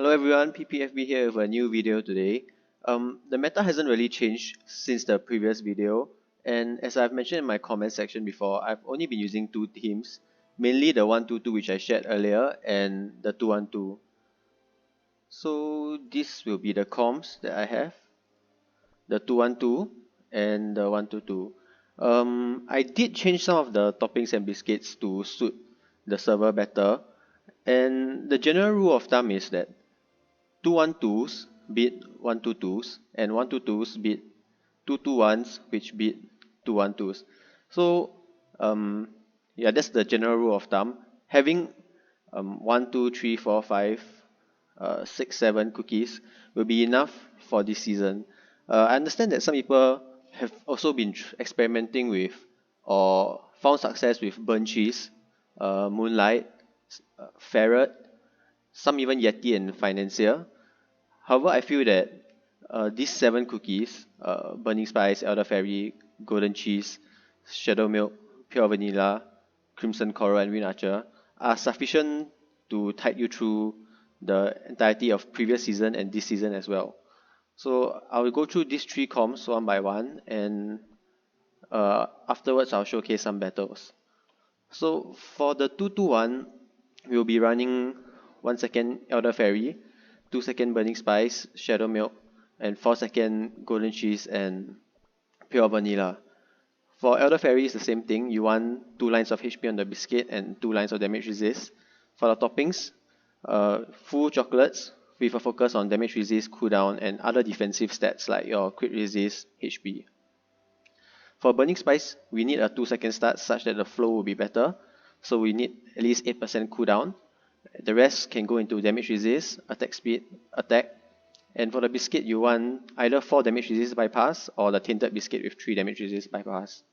Hello everyone, PPFB here with a new video today. The meta hasn't really changed since the previous video, and as I've mentioned in my comment section before, I've only been using two teams, mainly the 1-2-2 which I shared earlier and the 2-1-2. So this will be the comps that I have, the 2-1-2 and the 1-2-2. I did change some of the toppings and biscuits to suit the server better, and the general rule of thumb is that 2-1-2s beat 1-2-2s and 1-2-2s beat 2-2-1s which beat 2-1-2s. So yeah, that's the general rule of thumb. Having 1, 2, 3, 4, 5, 6, 7 cookies will be enough for this season. I understand that some people have also been experimenting with or found success with burnt cheese, moonlight, ferret, some even Yeti and financier. However, I feel that these 7 cookies, Burning Spice, Elderberry, Golden Cheese, Shadow Milk, Pure Vanilla, Crimson Coral, and Wind Archer, are sufficient to tide you through the entirety of previous season and this season as well. So I will go through these 3 comps one by one, and afterwards I'll showcase some battles. So for the 2-2-1, we'll be running 1 second Elderberry, 2 second Burning Spice, Shadow Milk, and 4 second Golden Cheese and Pure Vanilla. For Elderberry, it's the same thing. You want 2 lines of HP on the biscuit and 2 lines of damage resist. For the toppings, full chocolates with a focus on damage resist, cooldown, and other defensive stats like your crit resist, HP. For Burning Spice, we need a 2-second start such that the flow will be better. So we need at least 8% cooldown. The rest can go into damage resist, attack speed, attack. And for the biscuit, you want either 4 damage resist bypass or the Tainted Biscuit with 3 damage resist bypass.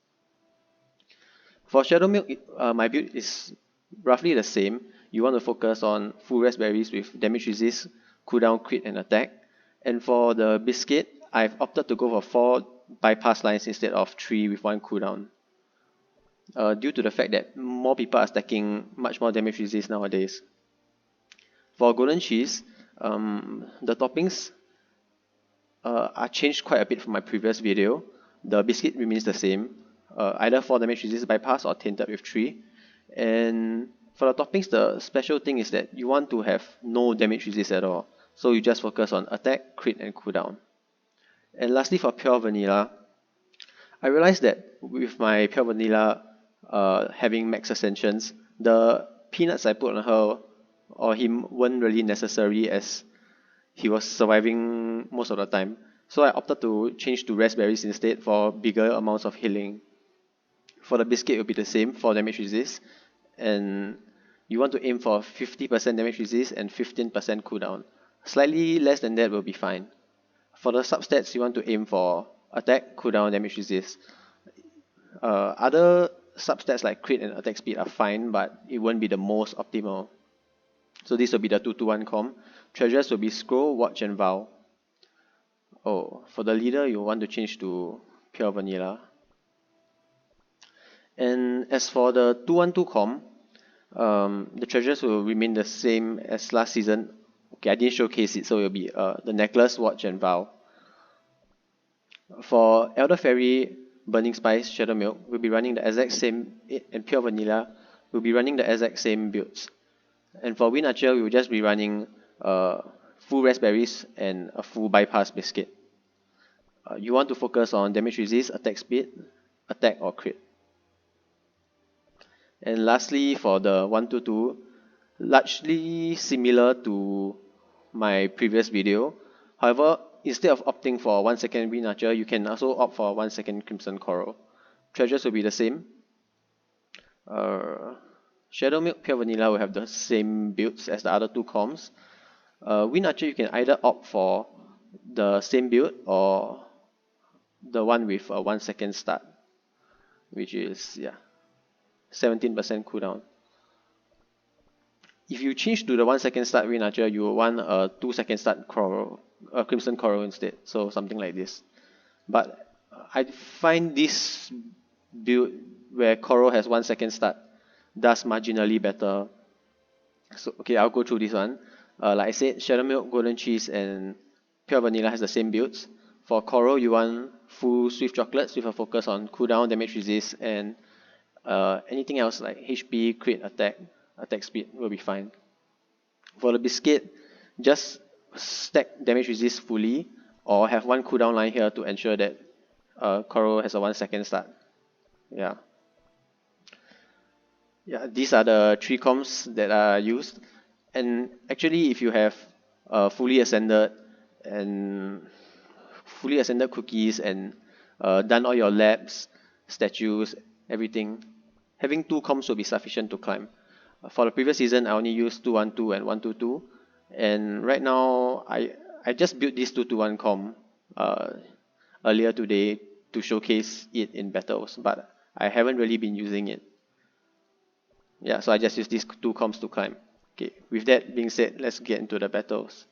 For Shadow Milk, my build is roughly the same. You want to focus on full raspberries with damage resist, cooldown, crit, and attack. And for the biscuit, I've opted to go for 4 bypass lines instead of 3 with 1 cooldown. Due to the fact that more people are stacking much more damage resist nowadays. For Golden Cheese, the toppings are changed quite a bit from my previous video. The biscuit remains the same, either 4 damage resist bypass or tainted with 3. And for the toppings, the special thing is that you want to have no damage resist at all. So you just focus on attack, crit, and cooldown. And lastly, for Pure Vanilla, I realized that with my Pure Vanilla having max ascensions, the peanuts I put on her or him weren't really necessary as he was surviving most of the time. So I opted to change to raspberries instead for bigger amounts of healing. For the biscuit, it will be the same for damage resist, and you want to aim for 50% damage resist and 15% cooldown. Slightly less than that will be fine. For the substats, you want to aim for attack, cooldown, damage resist. Other substats like crit and attack speed are fine, but it won't be the most optimal. So this will be the 2-1 comp. Treasures will be Scroll, Watch, and Vow. Oh, for the leader, you want to change to Pure Vanilla. And as for the 2-1-2 comp, the treasures will remain the same as last season. Okay, I didn't showcase it, so it will be the Necklace, Watch, and Vow. For Elderberry, Burning Spice, Shadow Milk, we'll be running the exact same, and Pure Vanilla, we'll be running the exact same builds. And for Wind Archer, we will just be running full raspberries and a full bypass biscuit. You want to focus on damage resist, attack speed, attack or crit. And lastly, for the 1-2-2, largely similar to my previous video. However, instead of opting for 1 second Wind Archer, you can also opt for 1 second Crimson Coral. Treasures will be the same. Shadow Milk, Pure Vanilla will have the same builds as the other 2 comps. Wind Archer, you can either opt for the same build or the one with a 1 second start, which is 17% cooldown. If you change to the 1 second start Wind Archer, you will want a 2 second start Coral, Crimson Coral instead, so something like this. But I find this build where Coral has 1 second start does marginally better. So okay, I'll go through this one. Like I said, Shadow Milk, Golden Cheese, and Pure Vanilla has the same builds. For Coral, you want full Swift Chocolates with a focus on cooldown, damage resist, and anything else like HP, crit, attack speed will be fine. For the Biscuit, just stack damage resist fully, or have one cooldown line here to ensure that Coral has a 1 second start. Yeah. Yeah, these are the three comms that are used. And actually, if you have fully ascended and fully ascended cookies and done all your labs, statues, everything, having two comms will be sufficient to climb. For the previous season, I only used 212 and 122, and right now I just built this 221 comm earlier today to showcase it in battles, but I haven't really been using it. Yeah, so I just use these two comps to climb. Okay, with that being said, let's get into the battles.